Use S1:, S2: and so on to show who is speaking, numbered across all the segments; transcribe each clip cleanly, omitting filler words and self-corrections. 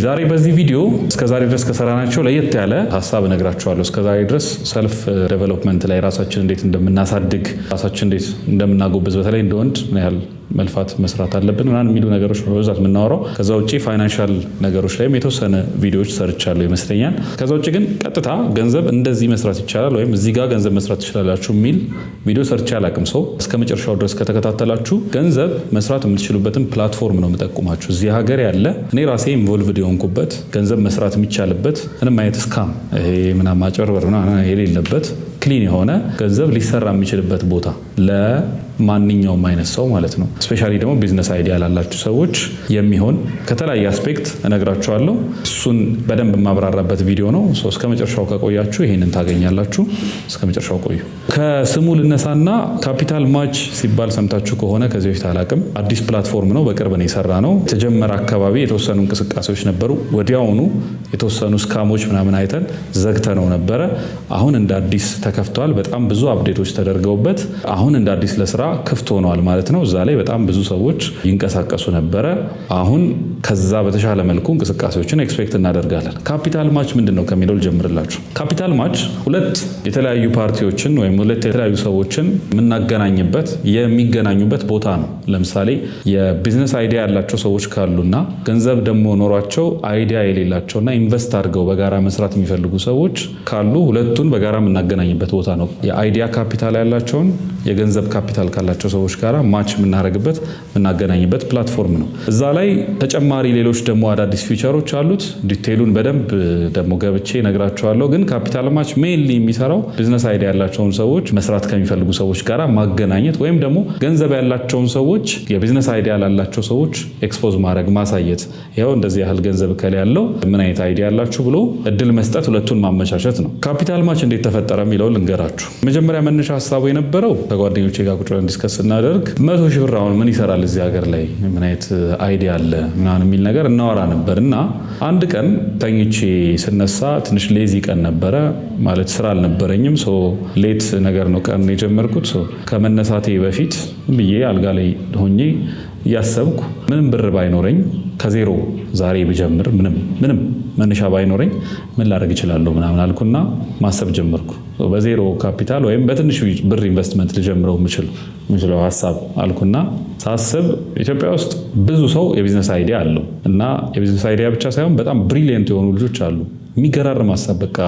S1: ዛሬ በዚህ ቪዲዮ እስከዛሬ ድረስ ከሰራናቸው ለየት ያለ ሐሳብ እነግራችኋለሁ። እስከዛሬ ድረስ ሰልፍ ዴቨሎፕመንት ላይ ራሳችን እንዴት እንደምናሳድግ፣ ራሳችን እንዴት እንደምናጎብዝ፣ በተለይ እንደወንድ ምን ያህል መልፋት መስራት አለብን ምናምን የሚሉ ነገሮች ነው በብዛት የምናወራው። ከዛ ውጪ ፋይናንሻል ነገሮች ላይም የተወሰነ ቪዲዮዎች ሰርቻለሁ ይመስለኛል። ከዛ ውጪ ግን ቀጥታ ገንዘብ እንደዚህ መስራት ይቻላል ወይም እዚህ ጋር ገንዘብ መስራት ትችላላችሁ የሚል ቪዲዮ ሰርቼ አላቅም። ሰው እስከ መጨረሻው ድረስ ከተከታተላችሁ ገንዘብ መስራት የምትችሉበትን ፕላትፎርም ነው የምጠቁማችሁ። እዚህ ሀገር ያለ እኔ ራሴ ኢንቮልቭድ የሆንኩበት ገንዘብ መስራት የሚቻልበት ምንም አይነት ስካም ይሄ ምናምን ማጭበርበር ምናምን የሌለበት ክሊን የሆነ ገንዘብ ሊሰራ የሚችልበት ቦታ ለማንኛውም አይነት ሰው ማለት ነው። ስፔሻሊ ደግሞ ቢዝነስ አይዲያ ላላችሁ ሰዎች የሚሆን ከተለያየ አስፔክት እነግራችኋለሁ። እሱን በደንብ የማብራራበት ቪዲዮ ነው። እስከ መጨረሻው ከቆያችሁ ይሄንን ታገኛላችሁ። እስከ መጨረሻው ቆዩ። ከስሙ ልነሳና ካፒታል ማች ሲባል ሰምታችሁ ከሆነ ከዚህ በፊት አላቅም። አዲስ ፕላትፎርም ነው፣ በቅርብ ነው የሰራ ነው። የተጀመረ አካባቢ የተወሰኑ እንቅስቃሴዎች ነበሩ። ወዲያውኑ የተወሰኑ ስካሞች ምናምን አይተን ዘግተነው ነበረ። አሁን እንደ አዲስ ተከፍቷል። በጣም ብዙ አፕዴቶች ተደርገውበት አሁን እንደ አዲስ ለስራ ክፍት ሆኗል ማለት ነው። እዛ ላይ በጣም ብዙ ሰዎች ይንቀሳቀሱ ነበረ። አሁን ከዛ በተሻለ መልኩ እንቅስቃሴዎችን ኤክስፔክት እናደርጋለን። ካፒታል ማች ምንድነው ከሚለው ልጀምርላችሁ። ካፒታል ማች ሁለት የተለያዩ ፓርቲዎችን ወይም ሁለት የተለያዩ ሰዎችን የምናገናኝበት የሚገናኙበት ቦታ ነው። ለምሳሌ የቢዝነስ አይዲያ ያላቸው ሰዎች ካሉና ገንዘብ ደግሞ ኖሯቸው አይዲያ የሌላቸውና ኢንቨስት አድርገው በጋራ መስራት የሚፈልጉ ሰዎች ካሉ ሁለቱን በጋራ የምናገናኝበት ቦታ ነው። የአይዲያ ካፒታል ያላቸውን የገንዘብ ካፒታል ካላቸው ሰዎች ጋራ ማች የምናደርግበት የምናገናኝበት ፕላትፎርም ነው። እዛ ላይ ተጨማሪ ሌሎች ደግሞ አዳዲስ ፊቸሮች አሉት። ዲቴይሉን በደንብ ደግሞ ገብቼ ነግራቸዋለሁ። ግን ካፒታል ማች ሜንሊ የሚሰራው ቢዝነስ አይዲያ ያላቸውን ሰዎች መስራት ከሚፈልጉ ሰዎች ጋራ ማገናኘት ወይም ደግሞ ገንዘብ ያላቸውን ሰዎች የቢዝነስ አይዲያ ላላቸው ሰዎች ኤክስፖዝ ማድረግ ማሳየት፣ ይኸው እንደዚህ ያህል ገንዘብ ከለ ያለው ምን አይነት አይዲያ ያላችሁ ብሎ እድል መስጠት፣ ሁለቱን ማመቻቸት ነው። ካፒታል ማች እንዴት ተፈጠረ የሚለው ልንገራችሁ። መጀመሪያ መነሻ ሀሳቡ የነበረው ከጓደኞቼ ጋር ቁጭ ብለን ዲስከስ ስናደርግ 100 ሺህ ብር አሁን ምን ይሰራል እዚህ ሀገር ላይ ምን አይነት አይዲያ አለ ምናምን የሚል ነገር እናወራ ነበር እና አንድ ቀን ተኝቼ ስነሳ ትንሽ ሌዚ ቀን ነበረ ማለት ስራ አልነበረኝም። ሌት ነገር ነው ቀን የጀመርኩት። ከመነሳቴ በፊት ብዬ አልጋ ላይ ሆኜ እያሰብኩ ምንም ብር ባይኖረኝ ከዜሮ ዛሬ ብጀምር ምንም መነሻ ባይኖረኝ ምን ላደርግ እችላለሁ ምናምን አልኩና ማሰብ ጀመርኩ። በዜሮ ካፒታል ወይም በትንሽ ብር ኢንቨስትመንት ልጀምረው የምችለው ሀሳብ አልኩና ሳስብ ኢትዮጵያ ውስጥ ብዙ ሰው የቢዝነስ አይዲያ አለው እና የቢዝነስ አይዲያ ብቻ ሳይሆን በጣም ብሪሊየንት የሆኑ ልጆች አሉ። የሚገራርም ሀሳብ በቃ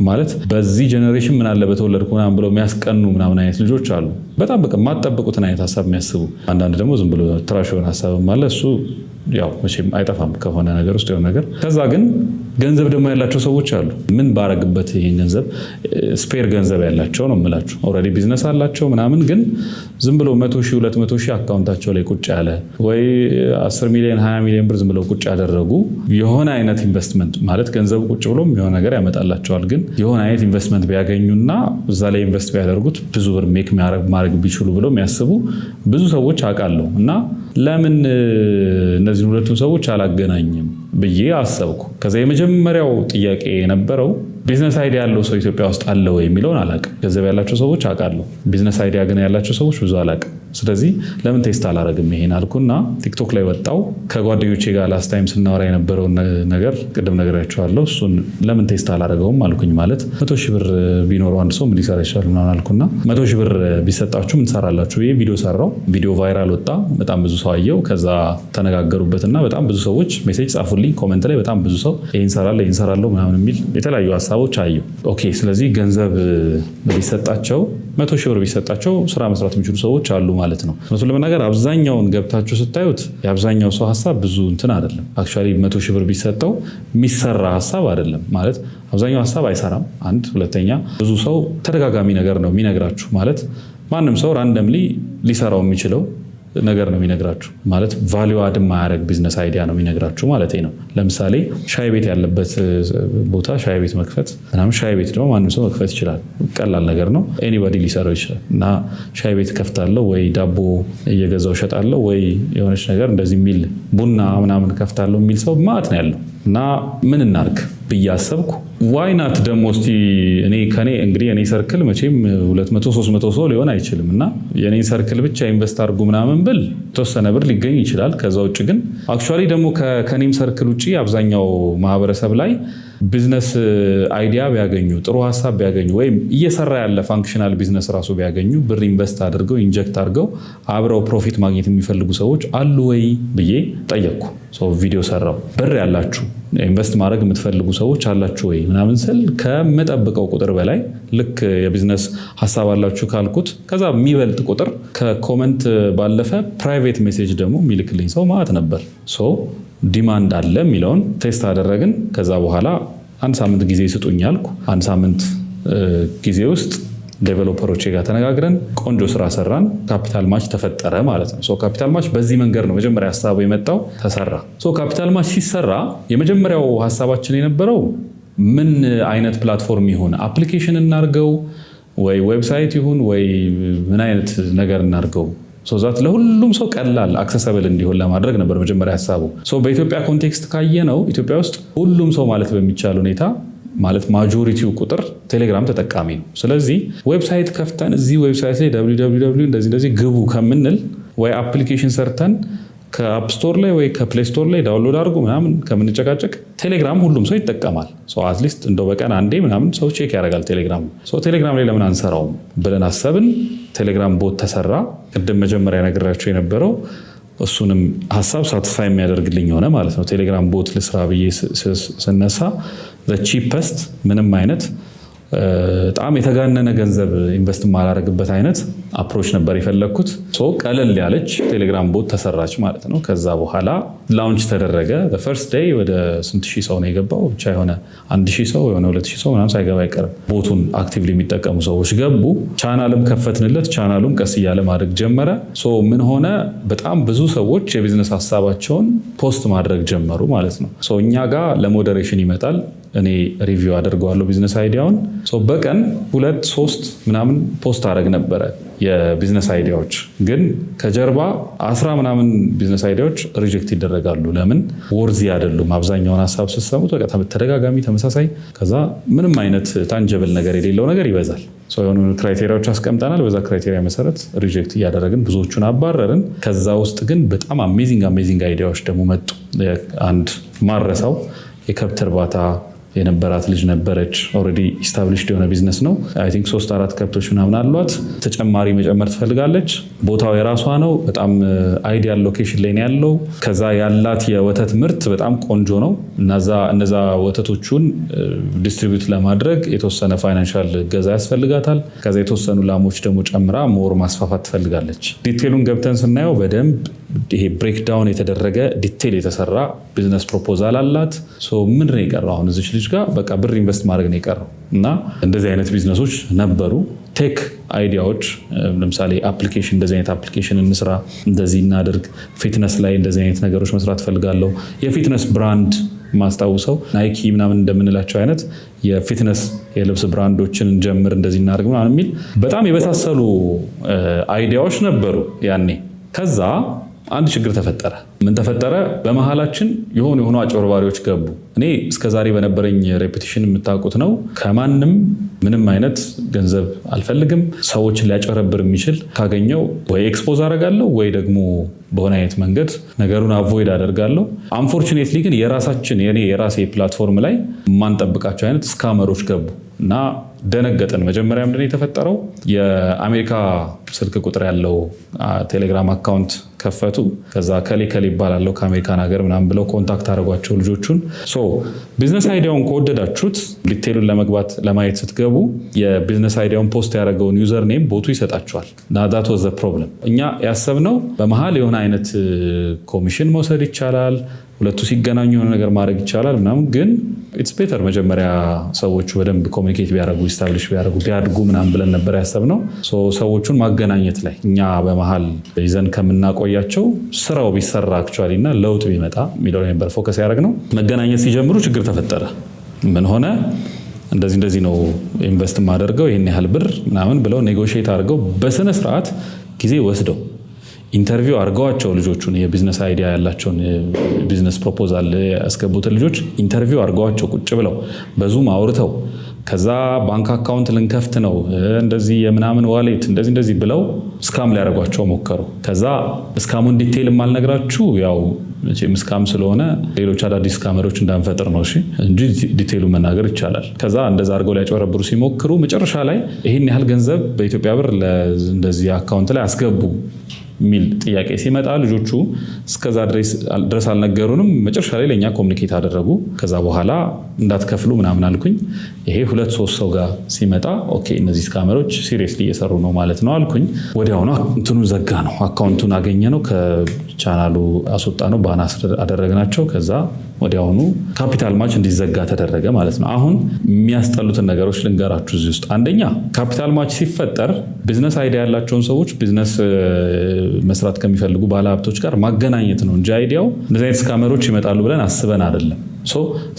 S1: ማለት በዚህ ጀኔሬሽን ምን አለ በተወለድኩ ምናምን ብለው የሚያስቀኑ ምናምን አይነት ልጆች አሉ። በጣም በቃ የማትጠብቁትን አይነት ሀሳብ የሚያስቡ፣ አንዳንድ ደግሞ ዝም ብሎ ትራሽ የሆነ ሀሳብም አለ። እሱ ያው መቼም አይጠፋም ከሆነ ነገር ውስጥ የሆነ ነገር። ከዛ ግን ገንዘብ ደግሞ ያላቸው ሰዎች አሉ። ምን ባረግበት ይሄን ገንዘብ ስፔር ገንዘብ ያላቸው ነው የምላችሁ። ኦልሬዲ ቢዝነስ አላቸው ምናምን፣ ግን ዝም ብሎ 100 ሺህ 200 ሺህ አካውንታቸው ላይ ቁጭ ያለ ወይ 10 ሚሊዮን 20 ሚሊዮን ብር ዝም ብለው ቁጭ ያደረጉ የሆነ አይነት ኢንቨስትመንት ማለት ገንዘቡ ቁጭ ብሎም የሆነ ነገር ያመጣላቸዋል። ግን የሆነ አይነት ኢንቨስትመንት ቢያገኙና እዛ ላይ ኢንቨስት ቢያደርጉት ብዙ ብር ሜክ ማድረግ ቢችሉ ብለው የሚያስቡ ብዙ ሰዎች አውቃለሁ። እና ለምን እነዚህ ሁለቱን ሰዎች አላገናኝም ብዬ አሰብኩ። ከዛ የመጀመሪያው ጥያቄ የነበረው ቢዝነስ አይዲያ ያለው ሰው ኢትዮጵያ ውስጥ አለ ወይ የሚለውን አላቅም። ገንዘብ ያላቸው ሰዎች አውቃለሁ፣ ቢዝነስ አይዲያ ግን ያላቸው ሰዎች ብዙ አላቅም። ስለዚህ ለምን ቴስት አላረግም ይሄን አልኩና ቲክቶክ ላይ ወጣው። ከጓደኞቼ ጋር ላስት ታይም ስናወራ የነበረውን ነገር ቅድም ነግሬያቸዋለሁ። እሱን ለምን ቴስት አላረገውም አልኩኝ። ማለት 100 ሺህ ብር ቢኖረው አንድ ሰው ምን ሊሰራ ይችላል ምናምን አልኩና 100 ሺህ ብር ቢሰጣችሁ ምን ትሰራላችሁ? ይሄ ቪዲዮ ሰራው። ቪዲዮ ቫይራል ወጣ፣ በጣም ብዙ ሰው አየው። ከዛ ተነጋገሩበትና በጣም ብዙ ሰዎች ሜሴጅ ጻፉልኝ ኮሜንት ላይ። በጣም ብዙ ሰው ይሄን ሰራለሁ ምናምን የሚል የተለያዩ ሀሳቦች አየው። ኦኬ ስለዚህ ገንዘብ ቢሰጣቸው 100 ሺህ ብር ቢሰጣቸው ስራ መስራት የሚችሉ ሰዎች አሉ ማለት ነው። እሱን ለመናገር አብዛኛውን ገብታችሁ ስታዩት የአብዛኛው ሰው ሀሳብ ብዙ እንትን አይደለም። አክቹዋሊ 100 ሺህ ብር ቢሰጠው የሚሰራ ሀሳብ አይደለም ማለት አብዛኛው ሀሳብ አይሰራም። አንድ ሁለተኛ ብዙ ሰው ተደጋጋሚ ነገር ነው የሚነግራችሁ። ማለት ማንም ሰው ራንደምሊ ሊሰራው የሚችለው ነገር ነው የሚነግራችሁ። ማለት ቫሊዩ አድ ማያደርግ ቢዝነስ አይዲያ ነው የሚነግራችሁ ማለት ነው። ለምሳሌ ሻይ ቤት ያለበት ቦታ ሻይ ቤት መክፈት ምናምን፣ ሻይ ቤት ደግሞ ማንም ሰው መክፈት ይችላል። ቀላል ነገር ነው፣ ኤኒባዲ ሊሰራው ይችላል። እና ሻይ ቤት ከፍታለሁ ወይ ዳቦ እየገዛው እሸጣለሁ ወይ የሆነች ነገር እንደዚህ የሚል ቡና ምናምን ከፍታለሁ የሚል ሰው ማለት ነው ያለው። እና ምን እናርግ ብዬ አሰብኩ። ዋይ ናት ደግሞ እስቲ ከኔ እንግዲህ የኔ ሰርክል መቼም 200-300 ሰው ሊሆን አይችልም እና የኔ ሰርክል ብቻ ኢንቨስት አድርጉ ምናምን ብል ተወሰነ ብር ሊገኝ ይችላል። ከዛ ውጭ ግን አክቹዋሊ ደግሞ ከኔም ሰርክል ውጭ አብዛኛው ማህበረሰብ ላይ ቢዝነስ አይዲያ ቢያገኙ ጥሩ ሀሳብ ቢያገኙ ወይም እየሰራ ያለ ፋንክሽናል ቢዝነስ ራሱ ቢያገኙ ብር ኢንቨስት አድርገው ኢንጀክት አድርገው አብረው ፕሮፊት ማግኘት የሚፈልጉ ሰዎች አሉ ወይ ብዬ ጠየቅኩ። ቪዲዮ ሰራው። ብር ያላችሁ ኢንቨስት ማድረግ የምትፈልጉ ሰዎች አላችሁ ወይ ምናምን ስል ከምጠብቀው ቁጥር በላይ ልክ የቢዝነስ ሀሳብ አላችሁ ካልኩት ከዛ የሚበልጥ ቁጥር ከኮመንት ባለፈ ፕራይቬት ሜሴጅ ደግሞ የሚልክልኝ ሰው ማለት ነበር። ዲማንድ አለ የሚለውን ቴስት አደረግን። ከዛ በኋላ አንድ ሳምንት ጊዜ ስጡኝ አልኩ። አንድ ሳምንት ጊዜ ውስጥ ዴቨሎፐሮች ጋር ተነጋግረን ቆንጆ ስራ ሰራን። ካፒታል ማች ተፈጠረ ማለት ነው። ካፒታል ማች በዚህ መንገድ ነው መጀመሪያ ሀሳቡ የመጣው፣ ተሰራ። ካፒታል ማች ሲሰራ የመጀመሪያው ሀሳባችን የነበረው ምን አይነት ፕላትፎርም ይሁን፣ አፕሊኬሽን እናርገው ወይ ዌብሳይት ይሁን ወይ ምን አይነት ነገር እናርገው ዛት ለሁሉም ሰው ቀላል አክሰሰብል እንዲሆን ለማድረግ ነበር መጀመሪያ ሀሳቡ። በኢትዮጵያ ኮንቴክስት ካየነው ኢትዮጵያ ውስጥ ሁሉም ሰው ማለት በሚቻል ሁኔታ ማለት ማጆሪቲው ቁጥር ቴሌግራም ተጠቃሚ ነው። ስለዚህ ዌብሳይት ከፍተን እዚህ ዌብሳይት ላይ www እንደዚህ ግቡ ከምንል ወይ አፕሊኬሽን ሰርተን ከአፕ ስቶር ላይ ወይ ከፕሌይ ስቶር ላይ ዳውንሎድ አድርጉ ምናምን ከምንጨቃጨቅ ቴሌግራም ሁሉም ሰው ይጠቀማል። አትሊስት እንደው በቀን አንዴ ምናምን ሰው ቼክ ያደርጋል ቴሌግራም። ቴሌግራም ላይ ለምን አንሰራውም ብለን አሰብን። ቴሌግራም ቦት ተሰራ። ቅድም መጀመሪያ ነግራቸው የነበረው እሱንም ሀሳብ ሳትስፋይ የሚያደርግልኝ ሆነ ማለት ነው። ቴሌግራም ቦት ልስራ ብዬ ስነሳ ቺፐስት ምንም አይነት በጣም የተጋነነ ገንዘብ ኢንቨስት ማላረግበት አይነት አፕሮች ነበር የፈለግኩት። ቀለል ያለች ቴሌግራም ቦት ተሰራች ማለት ነው። ከዛ በኋላ ላውንች ተደረገ። ፈርስት ዴይ ወደ ስንት ሺህ ሰው ነው የገባው? ብቻ የሆነ 1000 ሰው የሆነ 2000 ሰው ምናምን ሳይገባ አይቀርም። ቦቱን አክቲቭሊ የሚጠቀሙ ሰዎች ገቡ። ቻናልም ከፈትንለት። ቻናሉም ቀስ እያለ ማድረግ ጀመረ። ምን ሆነ? በጣም ብዙ ሰዎች የቢዝነስ ሀሳባቸውን ፖስት ማድረግ ጀመሩ ማለት ነው። እኛ ጋር ለሞዴሬሽን ይመጣል። እኔ ሪቪው አደርገዋለሁ ቢዝነስ አይዲያውን። በቀን 2-3 ምናምን ፖስት አደረግ ነበረ የቢዝነስ አይዲያዎች። ግን ከጀርባ 10 ምናምን ቢዝነስ አይዲያዎች ሪጀክት ይደረጋሉ። ለምን? ወርዚ አይደሉም። አብዛኛውን ሀሳብ ስትሰሙት በቃ ተደጋጋሚ ተመሳሳይ፣ ከዛ ምንም አይነት ታንጀብል ነገር የሌለው ነገር ይበዛል። የሆኑ ክራይቴሪያዎች አስቀምጠናል። በዛ ክራይቴሪያ መሰረት ሪጀክት እያደረግን ብዙዎቹን አባረርን። ከዛ ውስጥ ግን በጣም አሜዚንግ አይዲያዎች ደግሞ መጡ። አንድ ማረሳው የከብት እርባታ የነበራት ልጅ ነበረች። ኦልሬዲ ኢስታብሊሽድ የሆነ ቢዝነስ ነው። አይ ቲንክ 3-4 ከብቶች ምናምን አሏት። ተጨማሪ መጨመር ትፈልጋለች። ቦታው የራሷ ነው። በጣም አይዲያል ሎኬሽን ላይ ነው ያለው። ከዛ ያላት የወተት ምርት በጣም ቆንጆ ነው። እነዛ ወተቶቹን ዲስትሪቢዩት ለማድረግ የተወሰነ ፋይናንሻል ገዛ ያስፈልጋታል። ከዛ የተወሰኑ ላሞች ደግሞ ጨምራ ሞር ማስፋፋት ትፈልጋለች። ዲቴሉን ገብተን ስናየው በደንብ ይሄ ብሬክዳውን የተደረገ ዲቴል የተሰራ ቢዝነስ ፕሮፖዛል አላት። ምን ነው የቀረው? አሁን እዚች ልጅ ጋር በቃ ብር ኢንቨስት ማድረግ ነው የቀረው። እና እንደዚህ አይነት ቢዝነሶች ነበሩ። ቴክ አይዲያዎች ለምሳሌ አፕሊኬሽን፣ እንደዚህ አይነት አፕሊኬሽን እንስራ፣ እንደዚህ እናድርግ፣ ፊትነስ ላይ እንደዚህ አይነት ነገሮች መስራት ፈልጋለሁ። የፊትነስ ብራንድ ማስታውሰው ናይኪ ምናምን እንደምንላቸው አይነት የፊትነስ የልብስ ብራንዶችን እንጀምር፣ እንደዚህ እናድርግ ምናምን የሚል በጣም የበሳሰሉ አይዲያዎች ነበሩ ያኔ። ከዛ አንድ ችግር ተፈጠረ። ምን ተፈጠረ? በመሃላችን የሆኑ አጭበርባሪዎች ገቡ። እኔ እስከዛሬ በነበረኝ ሬፑቴሽን የምታውቁት ነው። ከማንም ምንም አይነት ገንዘብ አልፈልግም። ሰዎችን ሊያጨረብር የሚችል ካገኘው ወይ ኤክስፖዝ አደርጋለሁ ወይ ደግሞ በሆነ አይነት መንገድ ነገሩን አቮይድ አደርጋለሁ። አንፎርቹኔትሊ ግን የራሴ ፕላትፎርም ላይ የማንጠብቃቸው አይነት ስካመሮች ገቡ እና ደነገጥን። መጀመሪያ ምንድን ነው የተፈጠረው? የአሜሪካ ስልክ ቁጥር ያለው ቴሌግራም አካውንት ከፈቱ። ከዛ ከሌ ይባላለው ከአሜሪካን ሀገር ምናምን ብለው ኮንታክት አድርጓቸው ልጆቹን። ቢዝነስ አይዲያውን ከወደዳችሁት ዲቴሉን ለማየት ስትገቡ የቢዝነስ አይዲያውን ፖስት ያደረገውን ዩዘር ኔም ቦቱ ይሰጣቸዋል። ዳት ዋዝ ዘ ፕሮብለም። እኛ ያሰብነው በመሀል የሆነ አይነት ኮሚሽን መውሰድ ይቻላል፣ ሁለቱ ሲገናኙ የሆነ ነገር ማድረግ ይቻላል ምናምን። ግን ኢትስ ቤተር መጀመሪያ ሰዎቹ በደንብ ኮሚኒኬት ቢያደርጉ ኢስታብሊሽ ቢያድጉ ምናምን ብለን ነበር ያሰብነው። ሰዎቹን ማገናኘት ላይ እኛ በመሀል ይዘን ከምናቆያቸው ስራው ቢሰራ አክቹዋሊ እና ለውጥ ቢመጣ የሚለው ነበር ፎከስ ያደረግነው። መገናኘት ሲጀምሩ ችግር ተፈጠረ። ምን ሆነ? እንደዚህ ነው ኢንቨስት ማደርገው ይህን ያህል ብር ምናምን ብለው ኔጎሽዬት አድርገው በስነ ስርዓት ጊዜ ወስደው ኢንተርቪው አድርገዋቸው ልጆቹን የቢዝነስ አይዲያ ያላቸውን ቢዝነስ ፕሮፖዛል ያስገቡትን ልጆች ኢንተርቪው አድርገዋቸው ቁጭ ብለው በዙም አውርተው ከዛ ባንክ አካውንት ልንከፍት ነው እንደዚህ የምናምን ዋሌት እንደዚህ ብለው ስካም ሊያደርጓቸው ሞከሩ። ከዛ ስካሙን ዲቴይል ማልነግራችሁ ያው ስካም ስለሆነ ሌሎች አዳዲስ ስካመሮች እንዳንፈጥር ነው እሺ እንጂ ዲቴይሉ መናገር ይቻላል። ከዛ እንደዛ አድርገው ሊያጭበረብሩ ሲሞክሩ መጨረሻ ላይ ይሄን ያህል ገንዘብ በኢትዮጵያ ብር እንደዚህ አካውንት ላይ አስገቡ ሚል ጥያቄ ሲመጣ ልጆቹ እስከዛ ድረስ አልነገሩንም። መጨረሻ ላይ ለኛ ኮሙኒኬት አደረጉ። ከዛ በኋላ እንዳትከፍሉ ምናምን አልኩኝ። ይሄ 2-3 ሰው ጋር ሲመጣ ኦኬ እነዚህ ስካመሮች ሲሪየስሊ እየሰሩ ነው ማለት ነው አልኩኝ። ወዲያውኑ እንትኑን ዘጋ ነው አካውንቱን አገኘ ነው ከቻናሉ አስወጣ ነው ባን አደረግናቸው። ከዛ ወዲያውኑ ካፒታል ማች እንዲዘጋ ተደረገ ማለት ነው። አሁን የሚያስጠሉትን ነገሮች ልንገራችሁ እዚህ ውስጥ። አንደኛ ካፒታል ማች ሲፈጠር ቢዝነስ አይዲያ ያላቸውን ሰዎች ቢዝነስ መስራት ከሚፈልጉ ባለሀብቶች ጋር ማገናኘት ነው እንጂ አይዲያው እንደዚህ አይነት ስካመሮች ይመጣሉ ብለን አስበን አይደለም።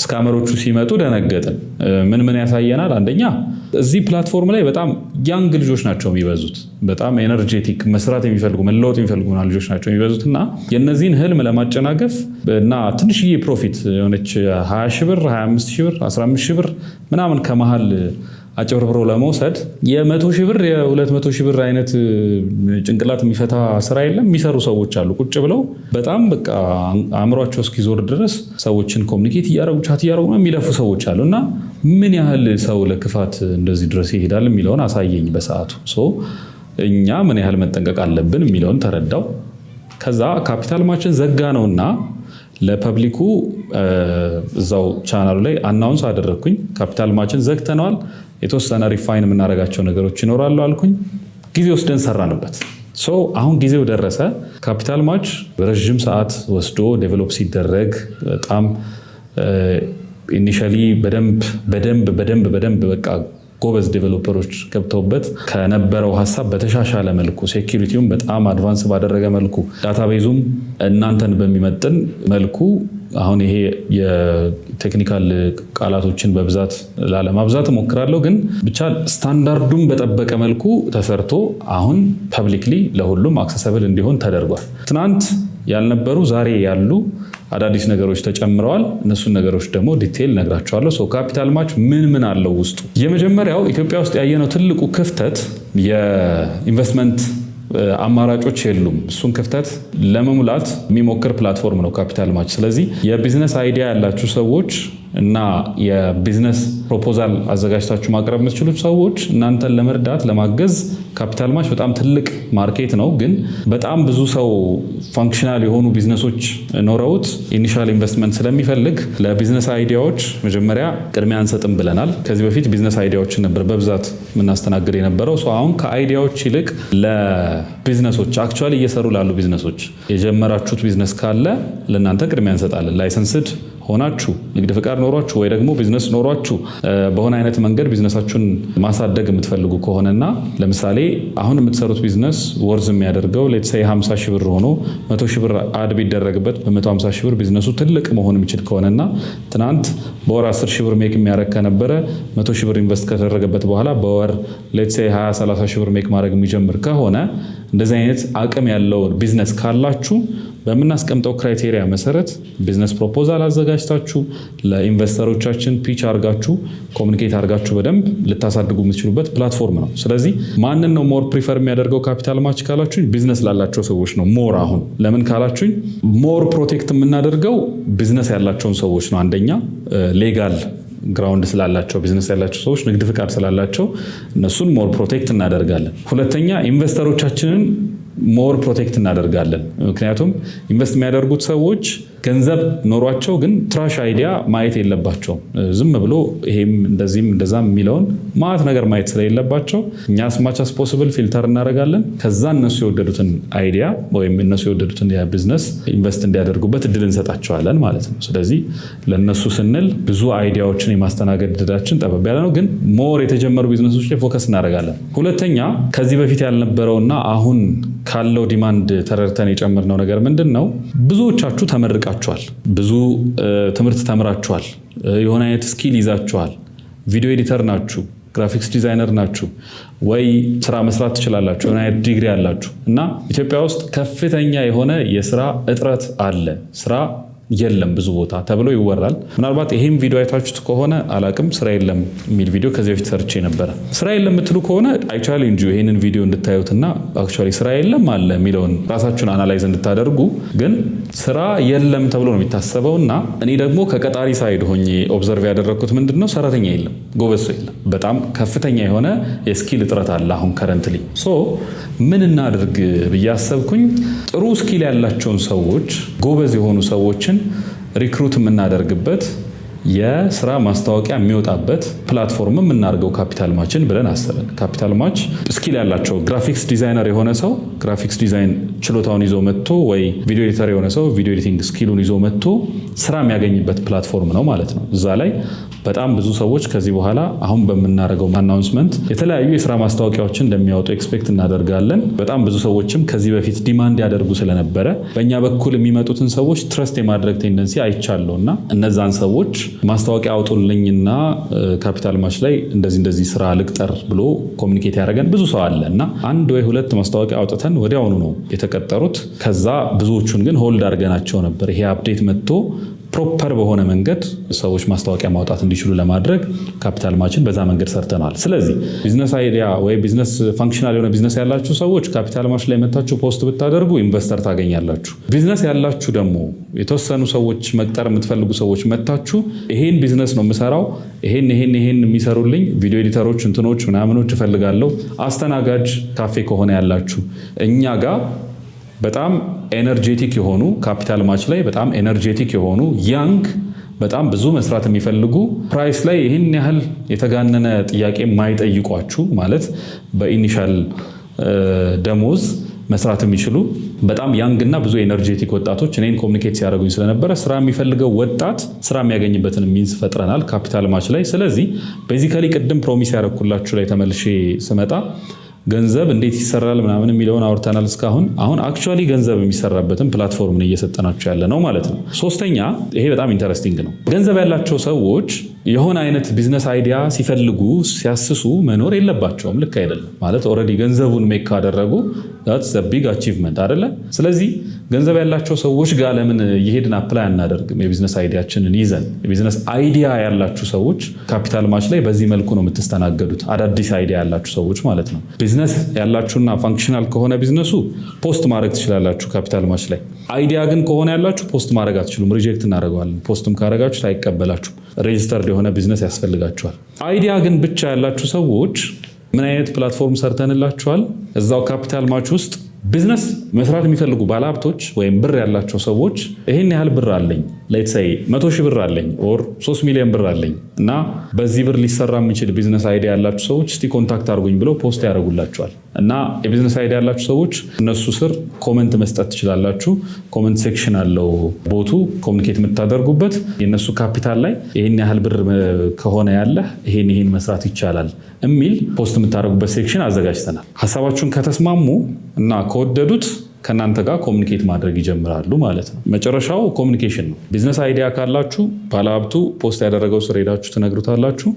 S1: ስካመሮቹ ሲመጡ ደነገጥን። ምን ያሳየናል? አንደኛ እዚህ ፕላትፎርም ላይ በጣም ያንግ ልጆች ናቸው የሚበዙት። በጣም ኤነርጄቲክ መስራት የሚፈልጉ መለወጥ የሚፈልጉ ልጆች ናቸው የሚበዙት እና የነዚህን ህልም ለማጨናገፍ እና ትንሽዬ ፕሮፊት የሆነች 20 ሺህ ብር 25 ሺህ ብር 15 ሺህ ብር ምናምን ከመሃል አጭበርብሮ ለመውሰድ የ100 ሺህ ብር የ200 ሺህ ብር አይነት ጭንቅላት የሚፈታ ስራ የለም። የሚሰሩ ሰዎች አሉ ቁጭ ብለው በጣም በቃ አእምሯቸው እስኪዞር ድረስ ሰዎችን ኮሙኒኬት እያደረጉ ቻት እያደረጉ የሚለፉ ሰዎች አሉ እና ምን ያህል ሰው ለክፋት እንደዚህ ድረስ ይሄዳል የሚለውን አሳየኝ በሰዓቱ። እኛ ምን ያህል መጠንቀቅ አለብን የሚለውን ተረዳው። ከዛ ካፒታል ማችን ዘጋ ነውና ለፐብሊኩ እዛው ቻናሉ ላይ አናውንስ አደረግኩኝ። ካፒታል ማችን ዘግተነዋል፣ የተወሰነ ሪፋይን የምናደርጋቸው ነገሮች ይኖራሉ አልኩኝ። ጊዜ ወስደን ሰራንበት። አሁን ጊዜው ደረሰ። ካፒታል ማች ረዥም ሰዓት ወስዶ ዴቨሎፕ ሲደረግ በጣም ኢኒሻሊ በደንብ በቃ ጎበዝ ዴቨሎፐሮች ገብተውበት ከነበረው ሀሳብ በተሻሻለ መልኩ ሴኩሪቲውን በጣም አድቫንስ ባደረገ መልኩ ዳታቤዙም እናንተን በሚመጥን መልኩ አሁን ይሄ የቴክኒካል ቃላቶችን በብዛት ላለማብዛት እሞክራለሁ፣ ግን ብቻ ስታንዳርዱን በጠበቀ መልኩ ተሰርቶ አሁን ፐብሊክሊ ለሁሉም አክሰሰብል እንዲሆን ተደርጓል። ትናንት ያልነበሩ ዛሬ ያሉ አዳዲስ ነገሮች ተጨምረዋል። እነሱን ነገሮች ደግሞ ዲቴይል ነግራቸዋለሁ። ካፒታል ማች ምን አለው ውስጡ? የመጀመሪያው ኢትዮጵያ ውስጥ ያየነው ትልቁ ክፍተት የኢንቨስትመንት አማራጮች የሉም። እሱን ክፍተት ለመሙላት የሚሞክር ፕላትፎርም ነው ካፒታል ማች። ስለዚህ የቢዝነስ አይዲያ ያላችሁ ሰዎች እና የቢዝነስ ፕሮፖዛል አዘጋጅታችሁ ማቅረብ የምትችሉት ሰዎች እናንተን ለመርዳት ለማገዝ ካፒታል ማች በጣም ትልቅ ማርኬት ነው። ግን በጣም ብዙ ሰው ፋንክሽናል የሆኑ ቢዝነሶች ኖረውት ኢኒሻል ኢንቨስትመንት ስለሚፈልግ ለቢዝነስ አይዲያዎች መጀመሪያ ቅድሚያ አንሰጥም ብለናል። ከዚህ በፊት ቢዝነስ አይዲያዎችን ነበር በብዛት የምናስተናግድ የነበረው። አሁን ከአይዲያዎች ይልቅ ለቢዝነሶች አክቹዋሊ እየሰሩ ላሉ ቢዝነሶች የጀመራችሁት ቢዝነስ ካለ ለእናንተ ቅድሚያ እንሰጣለን። ላይሰንስድ ሆናችሁ ንግድ ፍቃድ ኖሯችሁ ወይ ደግሞ ቢዝነስ ኖሯችሁ በሆነ አይነት መንገድ ቢዝነሳችሁን ማሳደግ የምትፈልጉ ከሆነና ለምሳሌ አሁን የምትሰሩት ቢዝነስ ወርዝ የሚያደርገው ሌትስ ሴይ 50 ሺህ ብር ሆኖ 100 ሺህ ብር አድ ቢደረግበት በ150 ሺህ ብር ቢዝነሱ ትልቅ መሆን የሚችል ከሆነና ትናንት በወር 10 ሺህ ብር ሜክ የሚያደርግ ከነበረ 100 ሺህ ብር ኢንቨስት ከተደረገበት በኋላ በወር ሌትስ ሴይ 20-30 ሺህ ብር ሜክ ማድረግ የሚጀምር ከሆነ እንደዚህ አይነት አቅም ያለው ቢዝነስ ካላችሁ በምናስቀምጠው ክራይቴሪያ መሰረት ቢዝነስ ፕሮፖዛል አዘጋጅታችሁ ለኢንቨስተሮቻችን ፒች አርጋችሁ ኮሙኒኬት አርጋችሁ በደንብ ልታሳድጉ የምትችሉበት ፕላትፎርም ነው። ስለዚህ ማንን ነው ሞር ፕሪፈር የሚያደርገው ካፒታል ማች ካላችሁኝ ቢዝነስ ላላቸው ሰዎች ነው ሞር። አሁን ለምን ካላችሁኝ ሞር ፕሮቴክት የምናደርገው ቢዝነስ ያላቸውን ሰዎች ነው። አንደኛ ሌጋል ግራውንድ ስላላቸው ቢዝነስ ያላቸው ሰዎች ንግድ ፍቃድ ስላላቸው እነሱን ሞር ፕሮቴክት እናደርጋለን። ሁለተኛ ኢንቨስተሮቻችንን ሞር ፕሮቴክት እናደርጋለን። ምክንያቱም ኢንቨስት የሚያደርጉት ሰዎች ገንዘብ ኖሯቸው ግን ትራሽ አይዲያ ማየት የለባቸውም። ዝም ብሎ ይሄም እንደዚህም እንደዛም የሚለውን ማለት ነገር ማየት ስለሌለባቸው እኛ አስማች አስ ፖሲብል ፊልተር እናደርጋለን። ከዛ እነሱ የወደዱትን አይዲያ ወይም እነሱ የወደዱትን የቢዝነስ ኢንቨስት እንዲያደርጉበት እድል እንሰጣቸዋለን ማለት ነው። ስለዚህ ለነሱ ስንል ብዙ አይዲያዎችን የማስተናገድ እድላችን ጠበብ ያለ ነው፣ ግን ሞር የተጀመሩ ቢዝነሶች ላይ ፎከስ እናደርጋለን። ሁለተኛ ከዚህ በፊት ያልነበረውና አሁን ካለው ዲማንድ ተረድተን የጨመርነው ነገር ምንድን ነው? ብዙዎቻችሁ ተመርቃችኋል፣ ብዙ ትምህርት ተምራችኋል፣ የሆነ አይነት ስኪል ይዛችኋል፣ ቪዲዮ ኤዲተር ናችሁ፣ ግራፊክስ ዲዛይነር ናችሁ ወይ ስራ መስራት ትችላላችሁ የሆነ ዲግሪ አላችሁ እና ኢትዮጵያ ውስጥ ከፍተኛ የሆነ የስራ እጥረት አለ። ስራ የለም ብዙ ቦታ ተብሎ ይወራል። ምናልባት ይሄም ቪዲዮ አይታችሁት ከሆነ አላቅም ስራ የለም የሚል ቪዲዮ ከዚህ በፊት ሰርቼ ነበረ። ስራ የለም የምትሉ ከሆነ አይ ቻሌንጅ ዩ ይሄንን ቪዲዮ እንድታዩትና አክቹዋሊ ስራ የለም አለ የሚለውን ራሳችሁን አናላይዝ እንድታደርጉ። ግን ስራ የለም ተብሎ ነው የሚታሰበው እና እኔ ደግሞ ከቀጣሪ ሳይድ ሆኜ ኦብዘርቭ ያደረግኩት ምንድነው ሰራተኛ የለም፣ ጎበዝ ሰው የለም። በጣም ከፍተኛ የሆነ የስኪል እጥረት አለ አሁን ከረንትሊ። ሶ ምን እናድርግ ብዬ አሰብኩኝ። ጥሩ ስኪል ያላቸውን ሰዎች ጎበዝ የሆኑ ሰዎችን ሪክሩት የምናደርግበት የስራ ማስታወቂያ የሚወጣበት ፕላትፎርም የምናደርገው ካፒታል ማችን ብለን አሰብን። ካፒታል ማች ስኪል ያላቸው ግራፊክስ ዲዛይነር የሆነ ሰው ግራፊክስ ዲዛይን ችሎታውን ይዞ መጥቶ ወይ ቪዲዮ ኤዲተር የሆነ ሰው ቪዲዮ ኤዲቲንግ ስኪሉን ይዞ መጥቶ ስራ የሚያገኝበት ፕላትፎርም ነው ማለት ነው። እዛ ላይ በጣም ብዙ ሰዎች ከዚህ በኋላ አሁን በምናደርገው አናውንስመንት የተለያዩ የስራ ማስታወቂያዎችን እንደሚያወጡ ኤክስፔክት እናደርጋለን። በጣም ብዙ ሰዎችም ከዚህ በፊት ዲማንድ ያደርጉ ስለነበረ በእኛ በኩል የሚመጡትን ሰዎች ትረስት የማድረግ ቴንደንሲ አይቻለሁ እና እነዛን ሰዎች ማስታወቂያ አውጡልኝና ካፒታል ማች ላይ እንደዚህ ስራ ልቅጠር ብሎ ኮሚኒኬት ያደረገን ብዙ ሰው አለ እና አንድ ወይ ሁለት ማስታወቂያ አውጥተን ወዲያውኑ ነው የተቀጠሩት። ከዛ ብዙዎቹን ግን ሆልድ አድርገናቸው ነበር። ይሄ አፕዴት መጥቶ ፕሮፐር በሆነ መንገድ ሰዎች ማስታወቂያ ማውጣት እንዲችሉ ለማድረግ ካፒታል ማችን በዛ መንገድ ሰርተናል። ስለዚህ ቢዝነስ አይዲያ ወይ ቢዝነስ ፋንክሽናል የሆነ ቢዝነስ ያላችሁ ሰዎች ካፒታል ማች ላይ መታችሁ ፖስት ብታደርጉ ኢንቨስተር ታገኛላችሁ። ቢዝነስ ያላችሁ ደግሞ የተወሰኑ ሰዎች መቅጠር የምትፈልጉ ሰዎች መታችሁ ይሄን ቢዝነስ ነው የምሰራው፣ ይሄን የሚሰሩልኝ ቪዲዮ ኤዲተሮች እንትኖች ምናምኖች እፈልጋለሁ፣ አስተናጋጅ ካፌ ከሆነ ያላችሁ እኛ ጋር በጣም ኤነርጄቲክ የሆኑ ካፒታል ማች ላይ በጣም ኤነርጄቲክ የሆኑ ያንግ በጣም ብዙ መስራት የሚፈልጉ ፕራይስ ላይ ይህን ያህል የተጋነነ ጥያቄ የማይጠይቋችሁ ማለት በኢኒሻል ደሞዝ መስራት የሚችሉ በጣም ያንግ እና ብዙ ኤነርጄቲክ ወጣቶች እኔን ኮሚኒኬት ሲያደርጉኝ ስለነበረ ስራ የሚፈልገው ወጣት ስራ የሚያገኝበትን ሚንስ ፈጥረናል ካፒታል ማች ላይ። ስለዚህ ቤዚካሊ ቅድም ፕሮሚስ ያደረኩላችሁ ላይ ተመልሼ ስመጣ ገንዘብ እንዴት ይሰራል ምናምን የሚለውን አውርተናል እስካሁን። አሁን አክቹዋሊ ገንዘብ የሚሰራበትን ፕላትፎርም እየሰጠናቸው ያለ ነው ማለት ነው። ሶስተኛ ይሄ በጣም ኢንተረስቲንግ ነው። ገንዘብ ያላቸው ሰዎች የሆነ አይነት ቢዝነስ አይዲያ ሲፈልጉ ሲያስሱ መኖር የለባቸውም። ልክ አይደለም ማለት ኦልሬዲ ገንዘቡን ሜክ ካደረጉ that's a big achievement አይደለ? ስለዚህ ገንዘብ ያላቸው ሰዎች ጋር ለምን እየሄድን አፕላይ አናደርግም? የቢዝነስ አይዲያችንን ይዘን የቢዝነስ አይዲያ ያላችሁ ሰዎች ካፒታል ማች ላይ በዚህ መልኩ ነው የምትስተናገዱት። አዳዲስ አይዲያ ያላችሁ ሰዎች ማለት ነው። ቢዝነስ ያላችሁና ፋንክሽናል ከሆነ ቢዝነሱ ፖስት ማድረግ ትችላላችሁ ካፒታል ማች ላይ። አይዲያ ግን ከሆነ ያላችሁ ፖስት ማድረግ አትችሉም፣ ሪጀክት እናደርገዋለን። ፖስትም ካደረጋችሁ አይቀበላችሁም። ሬጅስተርድ የሆነ ቢዝነስ ያስፈልጋችኋል። አይዲያ ግን ብቻ ያላችሁ ሰዎች ምን አይነት ፕላትፎርም ሰርተንላችኋል? እዛው ካፒታል ማች ውስጥ ቢዝነስ መስራት የሚፈልጉ ባለሀብቶች ወይም ብር ያላቸው ሰዎች ይሄን ያህል ብር አለኝ ሌትስ ሴይ 100,000 ብር አለኝ ኦር 3 ሚሊዮን ብር አለኝ እና በዚህ ብር ሊሰራ የሚችል ቢዝነስ አይዲያ ያላችሁ ሰዎች እስቲ ኮንታክት አድርጉኝ ብለው ፖስት ያደርጉላችኋል። እና የቢዝነስ አይዲያ ያላችሁ ሰዎች እነሱ ስር ኮመንት መስጠት ትችላላችሁ። ኮመንት ሴክሽን አለው ቦቱ ኮሚኒኬት የምታደርጉበት። የነሱ ካፒታል ላይ ይሄን ያህል ብር ከሆነ ያለ ይሄን መስራት ይቻላል የሚል ፖስት የምታደርጉበት ሴክሽን አዘጋጅተናል። ሀሳባችሁን ከተስማሙ እና ከወደዱት ከእናንተ ጋር ኮሚኒኬት ማድረግ ይጀምራሉ ማለት ነው። መጨረሻው ኮሚኒኬሽን ነው። ቢዝነስ አይዲያ ካላችሁ ባለሀብቱ ፖስት ያደረገው ስር ሄዳችሁ ትነግሩታላችሁ።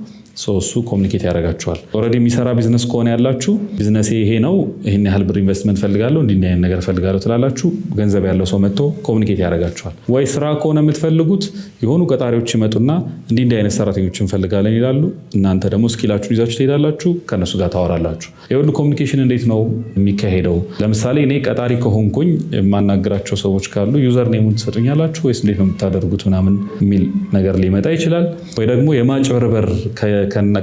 S1: እሱ ኮሚኒኬት ያደርጋችኋል። ኦልሬዲ የሚሰራ ቢዝነስ ከሆነ ያላችሁ ቢዝነስ ይሄ ነው፣ ይሄን ያህል ብር ኢንቨስትመንት ፈልጋለሁ፣ እንዲህ አይነት ነገር ፈልጋለሁ ትላላችሁ። ገንዘብ ያለው ሰው መጥቶ ኮሚኒኬት ያደርጋችኋል። ወይ ስራ ከሆነ የምትፈልጉት የሆኑ ቀጣሪዎች ይመጡና እንዲህ አይነት ሰራተኞች እንፈልጋለን ይላሉ። እናንተ ደግሞ ስኪላችሁን ይዛችሁ ትሄዳላችሁ፣ ከነሱ ጋር ታወራላችሁ። የሁሉ ኮሚኒኬሽን እንዴት ነው የሚካሄደው? ለምሳሌ እኔ ቀጣሪ ከሆንኩኝ የማናገራቸው ሰዎች ካሉ ዩዘር ኔሙን ትሰጡኛላችሁ ወይስ እንዴት ነው የምታደርጉት ምናምን የሚል ነገር ሊመጣ ይችላል። ወይ ደግሞ የማጭበርበር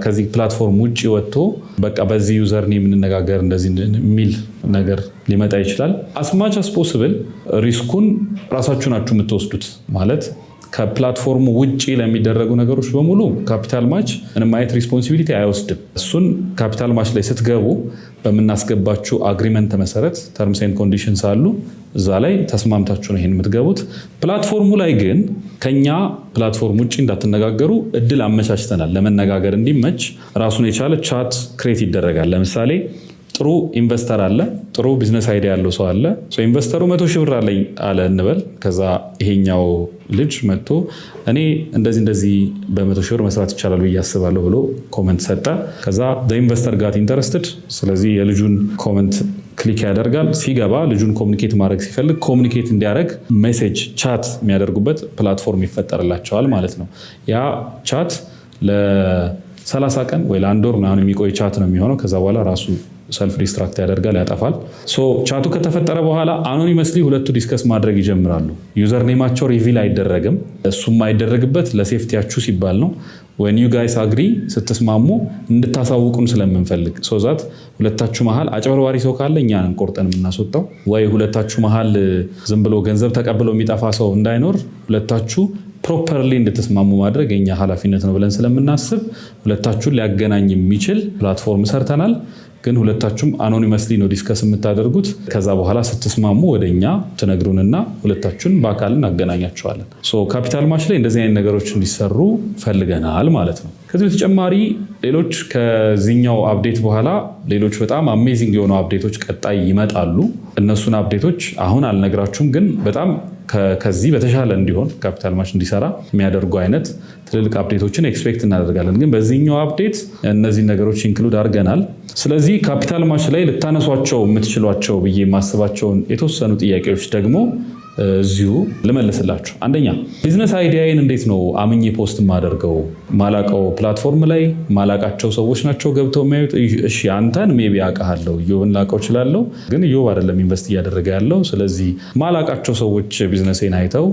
S1: ከዚህ ፕላትፎርም ውጭ ወጥቶ በቃ በዚህ ዩዘር ኔም እንነጋገር እንደዚህ የሚል ነገር ሊመጣ ይችላል። አስማች አስ ፖስብል ሪስኩን ራሳችሁ ናችሁ የምትወስዱት። ማለት ከፕላትፎርሙ ውጭ ለሚደረጉ ነገሮች በሙሉ ካፒታል ማች ምንም አይነት ሪስፖንሲቢሊቲ አይወስድም። እሱን ካፒታል ማች ላይ ስትገቡ በምናስገባችሁ አግሪመንት መሰረት ተርምስ ኤንድ ኮንዲሽንስ አሉ። እዛ ላይ ተስማምታችሁ ነው ይሄን የምትገቡት። ፕላትፎርሙ ላይ ግን ከኛ ፕላትፎርም ውጭ እንዳትነጋገሩ እድል አመቻችተናል። ለመነጋገር እንዲመች ራሱን የቻለ ቻት ክሬት ይደረጋል። ለምሳሌ ጥሩ ኢንቨስተር አለ፣ ጥሩ ቢዝነስ አይዲያ ያለው ሰው አለ። ኢንቨስተሩ 100 ሺህ ብር አለኝ አለ እንበል። ከዛ ይሄኛው ልጅ መጥቶ እኔ እንደዚህ በ100 ሺህ ብር መስራት ይቻላል ብዬ አስባለሁ ብሎ ኮመንት ሰጠ። ከዛ ኢንቨስተር ጋት ኢንተረስትድ። ስለዚህ የልጁን ኮመንት ክሊክ ያደርጋል። ሲገባ ልጁን ኮሚኒኬት ማድረግ ሲፈልግ ኮሚኒኬት እንዲያደርግ ሜሴጅ ቻት የሚያደርጉበት ፕላትፎርም ይፈጠርላቸዋል ማለት ነው። ያ ቻት ለ30 ቀን ወይ ለ1 ወር ምናምን የሚቆይ ቻት ነው የሚሆነው። ከዛ በኋላ ራሱ ሰልፍ ዲስትራክት ያደርጋል፣ ያጠፋል። ቻቱ ከተፈጠረ በኋላ አኖኒመስሊ ሁለቱ ዲስከስ ማድረግ ይጀምራሉ። ዩዘር ኔማቸው ሪቪል አይደረግም። እሱም አይደረግበት ለሴፍቲያችሁ ሲባል ነው። when you guys agree ስትስማሙ እንድታሳውቁን ስለምንፈልግ ዛት ሁለታችሁ መሃል አጭበርባሪ ሰው ካለ እኛን ቆርጠን የምናስወጣው፣ ወይ ሁለታችሁ መሃል ዝም ብሎ ገንዘብ ተቀብሎ የሚጠፋ ሰው እንዳይኖር ሁለታችሁ ፕሮፐርሊ እንድትስማሙ ማድረግ የኛ ኃላፊነት ነው ብለን ስለምናስብ ሁለታችሁን ሊያገናኝ የሚችል ፕላትፎርም ሰርተናል። ግን ሁለታችሁም አኖኒመስሊ ነው ዲስከስ የምታደርጉት። ከዛ በኋላ ስትስማሙ ወደኛ ትነግሩንና ሁለታችሁን በአካል እናገናኛቸዋለን። ካፒታል ማች ላይ እንደዚህ አይነት ነገሮች እንዲሰሩ ፈልገናል ማለት ነው። ከዚህ በተጨማሪ ሌሎች ከዚህኛው አፕዴት በኋላ ሌሎች በጣም አሜዚንግ የሆኑ አፕዴቶች ቀጣይ ይመጣሉ። እነሱን አፕዴቶች አሁን አልነግራችሁም፣ ግን በጣም ከዚህ በተሻለ እንዲሆን ካፒታል ማች እንዲሰራ የሚያደርጉ አይነት ትልልቅ አፕዴቶችን ኤክስፔክት እናደርጋለን። ግን በዚህኛው አፕዴት እነዚህ ነገሮች ኢንክሉድ አድርገናል። ስለዚህ ካፒታል ማች ላይ ልታነሷቸው የምትችሏቸው ብዬ የማስባቸውን የተወሰኑ ጥያቄዎች ደግሞ እዚሁ ልመልስላችሁ። አንደኛ ቢዝነስ አይዲያዬን እንዴት ነው አምኜ ፖስት የማደርገው? ማላቀው ፕላትፎርም ላይ ማላቃቸው ሰዎች ናቸው ገብተው የሚያዩት። እሺ አንተን ሜቢ አውቃለሁ፣ ኢዮብን ላውቀው እችላለሁ፣ ግን ኢዮብ አይደለም ኢንቨስት እያደረገ ያለው። ስለዚህ ማላቃቸው ሰዎች ቢዝነሴን አይተው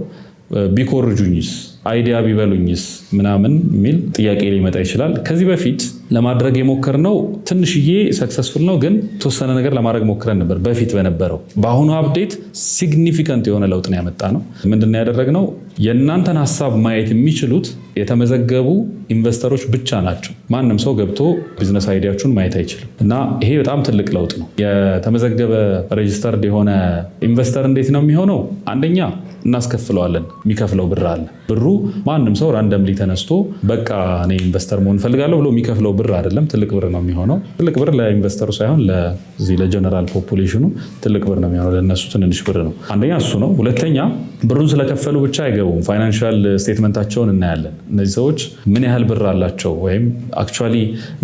S1: ቢኮርጁኝስ፣ አይዲያ ቢበሉኝስ ምናምን የሚል ጥያቄ ሊመጣ ይችላል። ከዚህ በፊት ለማድረግ የሞከርነው ትንሽዬ ሰክሰስፉል ነው፣ ግን ተወሰነ ነገር ለማድረግ ሞክረን ነበር በፊት በነበረው። በአሁኑ አፕዴት ሲግኒፊካንት የሆነ ለውጥ ነው ያመጣ ነው። ምንድን ያደረግነው የእናንተን ሀሳብ ማየት የሚችሉት የተመዘገቡ ኢንቨስተሮች ብቻ ናቸው። ማንም ሰው ገብቶ ቢዝነስ አይዲያችሁን ማየት አይችልም እና ይሄ በጣም ትልቅ ለውጥ ነው። የተመዘገበ ሬጅስተርድ የሆነ ኢንቨስተር እንዴት ነው የሚሆነው? አንደኛ እናስከፍለዋለን። የሚከፍለው ብር አለ። ብሩ ማንም ሰው ራንደምሊ ተነስቶ በቃ እኔ ኢንቨስተር መሆን እፈልጋለሁ ብሎ የሚከፍለው ብር አይደለም። ትልቅ ብር ነው የሚሆነው። ትልቅ ብር ለኢንቨስተሩ ሳይሆን ለጀነራል ፖፑሌሽኑ ትልቅ ብር ነው የሚሆነው። ለእነሱ ትንንሽ ብር ነው። አንደኛ እሱ ነው። ሁለተኛ ብሩን ስለከፈሉ ብቻ አይገቡም። ፋይናንሻል ስቴትመንታቸውን እናያለን። እነዚህ ሰዎች ምን ያህል ብር አላቸው ወይም አክቹዋሊ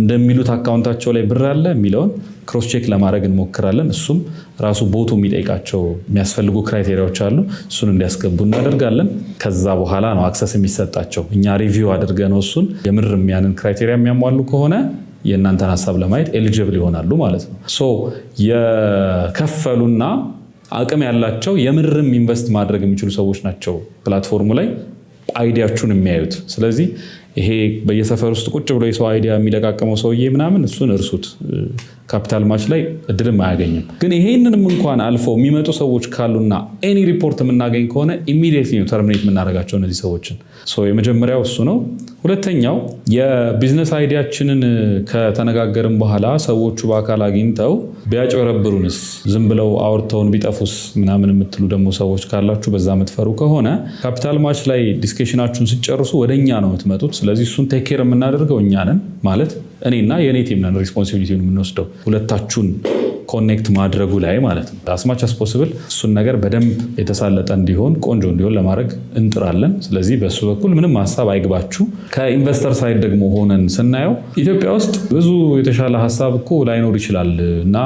S1: እንደሚሉት አካውንታቸው ላይ ብር አለ የሚለውን ክሮስ ቼክ ለማድረግ እንሞክራለን። እሱም ራሱ ቦቱ የሚጠይቃቸው የሚያስፈልጉ ክራይቴሪያዎች አሉ። እሱን እንዲያስገቡ እናደርጋለን። ከዛ በኋላ ነው አክሰስ የሚሰጣቸው። እኛ ሪቪው አድርገ ነው እሱን የምር ያንን ክራይቴሪያ የሚያሟሉ ከሆነ የእናንተን ሀሳብ ለማየት ኤሊጅብል ይሆናሉ ማለት ነው። የከፈሉና አቅም ያላቸው የምርም ኢንቨስት ማድረግ የሚችሉ ሰዎች ናቸው ፕላትፎርሙ ላይ አይዲያችሁን የሚያዩት። ስለዚህ ይሄ በየሰፈር ውስጥ ቁጭ ብሎ የሰው አይዲያ የሚለቃቀመው ሰውዬ ምናምን እሱን እርሱት። ካፒታል ማች ላይ እድልም አያገኝም። ግን ይሄንንም እንኳን አልፈው የሚመጡ ሰዎች ካሉና ኤኒ ሪፖርት የምናገኝ ከሆነ ኢሚዲየትሊ ነው ተርሚኔት የምናደርጋቸው እነዚህ ሰዎችን። የመጀመሪያው እሱ ነው። ሁለተኛው የቢዝነስ አይዲያችንን ከተነጋገርን በኋላ ሰዎቹ በአካል አግኝተው ቢያጭበረብሩንስ፣ ዝም ብለው አውርተውን ቢጠፉስ ምናምን የምትሉ ደግሞ ሰዎች ካላችሁ በዛ የምትፈሩ ከሆነ ካፒታል ማች ላይ ዲስከሽናችሁን ስጨርሱ ወደ እኛ ነው የምትመጡት። ስለዚህ እሱን ቴክ ኬር የምናደርገው እኛ ነን ማለት እኔና የኔ ቲም ነን ሪስፖንሲቢሊቲውን የምንወስደው ሁለታችሁን ኮኔክት ማድረጉ ላይ ማለት ነው። አስማች አስ ፖሲብል እሱን ነገር በደንብ የተሳለጠ እንዲሆን ቆንጆ እንዲሆን ለማድረግ እንጥራለን። ስለዚህ በሱ በኩል ምንም ሀሳብ አይግባችሁ። ከኢንቨስተር ሳይድ ደግሞ ሆነን ስናየው ኢትዮጵያ ውስጥ ብዙ የተሻለ ሀሳብ እኮ ላይኖር ይችላል እና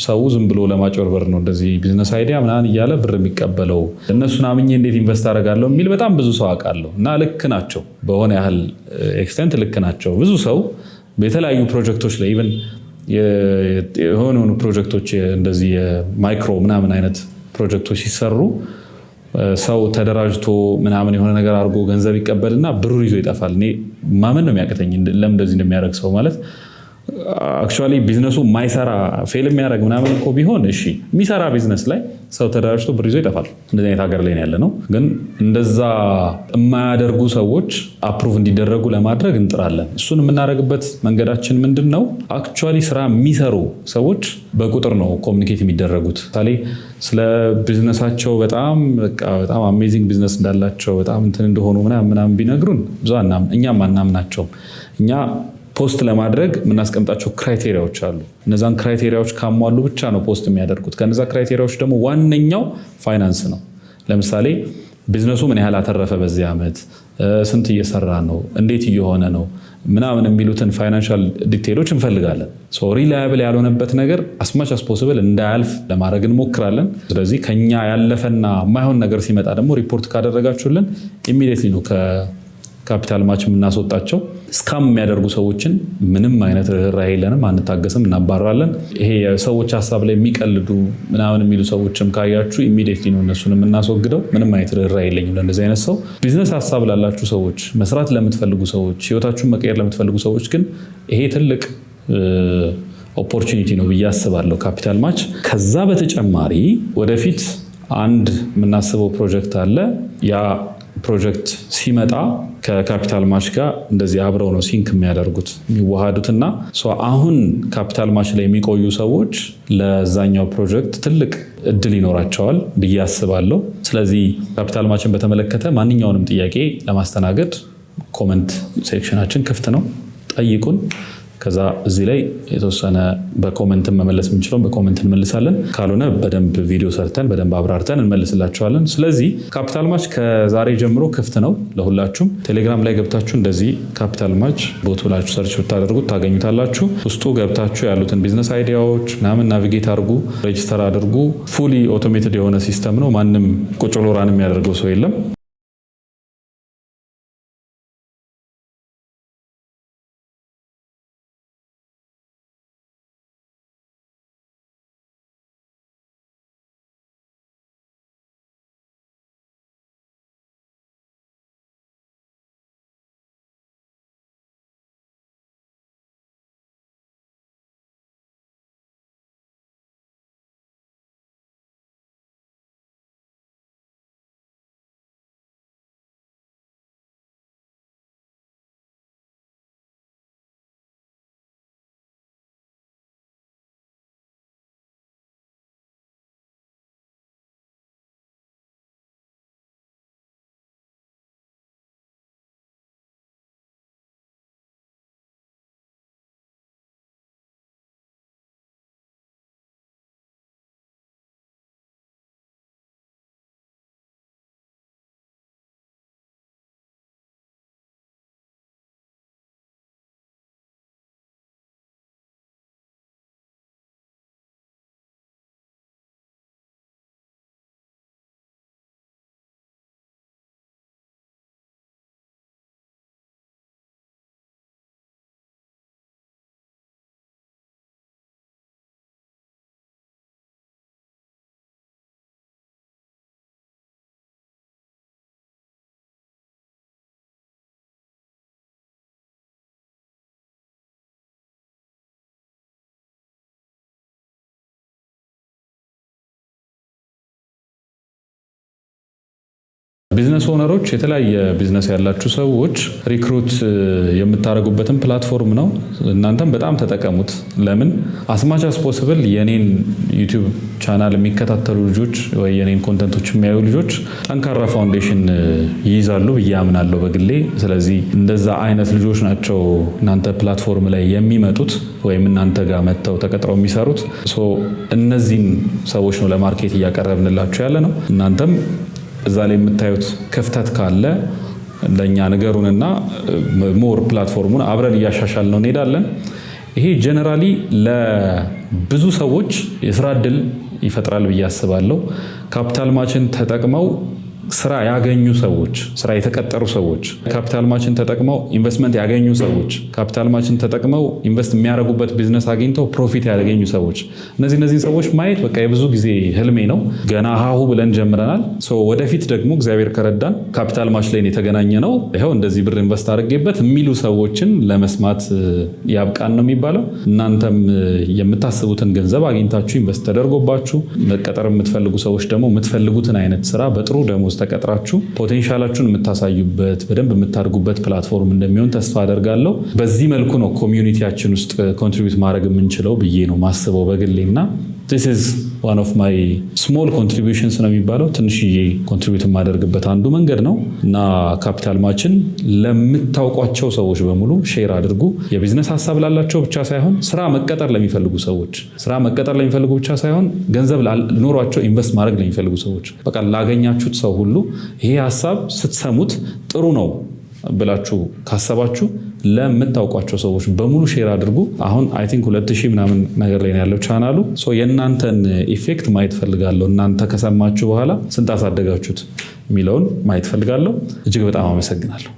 S1: ሰው ዝም ብሎ ለማጭበርበር ነው እንደዚህ ቢዝነስ አይዲያ ምናምን እያለ ብር የሚቀበለው። እነሱን አምኜ እንዴት ኢንቨስት አደርጋለሁ የሚል በጣም ብዙ ሰው አውቃለሁ እና ልክ ናቸው፣ በሆነ ያህል ኤክስቴንት ልክ ናቸው። ብዙ ሰው የተለያዩ ፕሮጀክቶች ላይ ኢቨን የሆኑ ፕሮጀክቶች እንደዚህ የማይክሮ ምናምን አይነት ፕሮጀክቶች ሲሰሩ ሰው ተደራጅቶ ምናምን የሆነ ነገር አድርጎ ገንዘብ ይቀበልና ብሩን ይዞ ይጠፋል። እኔ ማመን ነው የሚያቅተኝ ለምን እንደዚህ እንደሚያደርግ ሰው ማለት አክቹዋሊ ቢዝነሱ ማይሰራ ፌል የሚያደርግ ምናምን እኮ ቢሆን እሺ፣ የሚሰራ ቢዝነስ ላይ ሰው ተደራጅቶ ብር ይዞ ይጠፋል። እንደዚህ አይነት ሀገር ላይ ያለ ነው። ግን እንደዛ የማያደርጉ ሰዎች አፕሩቭ እንዲደረጉ ለማድረግ እንጥራለን። እሱን የምናደርግበት መንገዳችን ምንድን ነው? አክቹዋሊ ስራ የሚሰሩ ሰዎች በቁጥር ነው ኮሚኒኬት የሚደረጉት። ምሳሌ ስለ ቢዝነሳቸው በጣም አሜዚንግ ቢዝነስ እንዳላቸው በጣም እንትን እንደሆኑ ምናምን ቢነግሩን ብዙ እኛም አናምናቸውም። እኛ ፖስት ለማድረግ የምናስቀምጣቸው ክራይቴሪያዎች አሉ። እነዛን ክራይቴሪያዎች ካሟሉ ብቻ ነው ፖስት የሚያደርጉት። ከነዛ ክራይቴሪያዎች ደግሞ ዋነኛው ፋይናንስ ነው። ለምሳሌ ቢዝነሱ ምን ያህል አተረፈ በዚህ ዓመት፣ ስንት እየሰራ ነው፣ እንዴት እየሆነ ነው ምናምን የሚሉትን ፋይናንሻል ዲቴይሎች እንፈልጋለን። ሪላያብል ያልሆነበት ነገር አስማች አስ ፖሲብል እንዳያልፍ ለማድረግ እንሞክራለን። ስለዚህ ከኛ ያለፈና የማይሆን ነገር ሲመጣ ደግሞ ሪፖርት ካደረጋችሁልን ኢሚዲየትሊ ነው ከካፒታል ማች የምናስወጣቸው። ስካም የሚያደርጉ ሰዎችን ምንም አይነት ርህራሄ የለንም፣ አንታገስም፣ እናባራለን። ይሄ የሰዎች ሀሳብ ላይ የሚቀልዱ ምናምን የሚሉ ሰዎችም ካያችሁ ኢሚዲየትሊ ነው እነሱን የምናስወግደው። ምንም አይነት ርህራሄ የለኝም ለእንደዚህ አይነት ሰው። ቢዝነስ ሀሳብ ላላችሁ ሰዎች፣ መስራት ለምትፈልጉ ሰዎች፣ ህይወታችሁን መቀየር ለምትፈልጉ ሰዎች ግን ይሄ ትልቅ ኦፖርቹኒቲ ነው ብዬ አስባለሁ ካፒታል ማች። ከዛ በተጨማሪ ወደፊት አንድ የምናስበው ፕሮጀክት አለ። ያ ፕሮጀክት ሲመጣ ከካፒታል ማች ጋር እንደዚህ አብረው ነው ሲንክ የሚያደርጉት የሚዋሃዱትና አሁን ካፒታል ማች ላይ የሚቆዩ ሰዎች ለዛኛው ፕሮጀክት ትልቅ እድል ይኖራቸዋል ብዬ አስባለሁ። ስለዚህ ካፒታል ማችን በተመለከተ ማንኛውንም ጥያቄ ለማስተናገድ ኮመንት ሴክሽናችን ክፍት ነው፣ ጠይቁን። ከዛ እዚህ ላይ የተወሰነ በኮመንት መመለስ የምንችለውን በኮመንት እንመልሳለን። ካልሆነ በደንብ ቪዲዮ ሰርተን በደንብ አብራርተን እንመልስላችኋለን። ስለዚህ ካፒታል ማች ከዛሬ ጀምሮ ክፍት ነው ለሁላችሁም። ቴሌግራም ላይ ገብታችሁ እንደዚህ ካፒታል ማች ቦት ብላችሁ ሰርች ብታደርጉት ታገኙታላችሁ። ውስጡ ገብታችሁ ያሉትን ቢዝነስ አይዲያዎች ምናምን ናቪጌት አድርጉ፣ ሬጅስተር አድርጉ። ፉሊ ኦቶሜትድ የሆነ ሲስተም ነው። ማንም ቁጭ ብሎ ራን የሚያደርገው ሰው የለም። ቢዝነስ ኦነሮች የተለያየ ቢዝነስ ያላችሁ ሰዎች ሪክሩት የምታደርጉበትን ፕላትፎርም ነው። እናንተም በጣም ተጠቀሙት። ለምን አስማች አስ ፖሲብል የኔን ዩቲዩብ ቻናል የሚከታተሉ ልጆች ወይ የኔን ኮንተንቶች የሚያዩ ልጆች ጠንካራ ፋውንዴሽን ይይዛሉ ብዬ አምናለሁ በግሌ። ስለዚህ እንደዛ አይነት ልጆች ናቸው እናንተ ፕላትፎርም ላይ የሚመጡት ወይም እናንተ ጋር መጥተው ተቀጥረው የሚሰሩት። እነዚህን ሰዎች ነው ለማርኬት እያቀረብንላችሁ ያለ ነው። እናንተም እዛ ላይ የምታዩት ክፍተት ካለ ለኛ ንገሩንና ሞር ፕላትፎርሙን አብረን እያሻሻል ነው እንሄዳለን። ይሄ ጀነራሊ ለብዙ ሰዎች የስራ እድል ይፈጥራል ብዬ አስባለሁ። ካፒታል ማችን ተጠቅመው ስራ ያገኙ ሰዎች፣ ስራ የተቀጠሩ ሰዎች፣ ካፒታል ማችን ተጠቅመው ኢንቨስትመንት ያገኙ ሰዎች፣ ካፒታል ማችን ተጠቅመው ኢንቨስት የሚያደርጉበት ቢዝነስ አግኝተው ፕሮፊት ያገኙ ሰዎች፣ እነዚህ ሰዎች ማየት በቃ የብዙ ጊዜ ህልሜ ነው። ገና ሀሁ ብለን ጀምረናል። ወደፊት ደግሞ እግዚአብሔር ከረዳን ካፒታል ማች ላይ የተገናኘ ነው። ይኸው እንደዚህ ብር ኢንቨስት አድርጌበት የሚሉ ሰዎችን ለመስማት ያብቃን ነው የሚባለው። እናንተም የምታስቡትን ገንዘብ አግኝታችሁ ኢንቨስት ተደርጎባችሁ መቀጠር የምትፈልጉ ሰዎች ደግሞ የምትፈልጉትን አይነት ስራ በጥሩ ደሞዝ ተቀጥራችሁ ፖቴንሻላችሁን የምታሳዩበት በደንብ የምታድጉበት ፕላትፎርም እንደሚሆን ተስፋ አደርጋለሁ። በዚህ መልኩ ነው ኮሚዩኒቲያችን ውስጥ ኮንትሪቢዩት ማድረግ የምንችለው ብዬ ነው ማስበው በግሌና this is one of my small contributions ነው የሚባለው ትንሽዬ ኮንትሪቢዩት የማደርግበት አንዱ መንገድ ነው እና ካፒታል ማችን ለምታውቋቸው ሰዎች በሙሉ ሼር አድርጉ። የቢዝነስ ሐሳብ ላላቸው ብቻ ሳይሆን ስራ መቀጠር ለሚፈልጉ ብቻ ሳይሆን ገንዘብ ኖሯቸው ኢንቨስት ማድረግ ለሚፈልጉ ሰዎች በቃ ላገኛችሁት ሰው ሁሉ ይሄ ሐሳብ ስትሰሙት ጥሩ ነው ብላችሁ ካሰባችሁ ለምታውቋቸው ሰዎች በሙሉ ሼር አድርጉ። አሁን አይ ቲንክ 2000 ምናምን ነገር ላይ ያለው ቻናሉ የእናንተን ኢፌክት ማየት ፈልጋለሁ። እናንተ ከሰማችሁ በኋላ ስንት አሳደጋችሁት የሚለውን ማየት ፈልጋለሁ። እጅግ በጣም አመሰግናለሁ።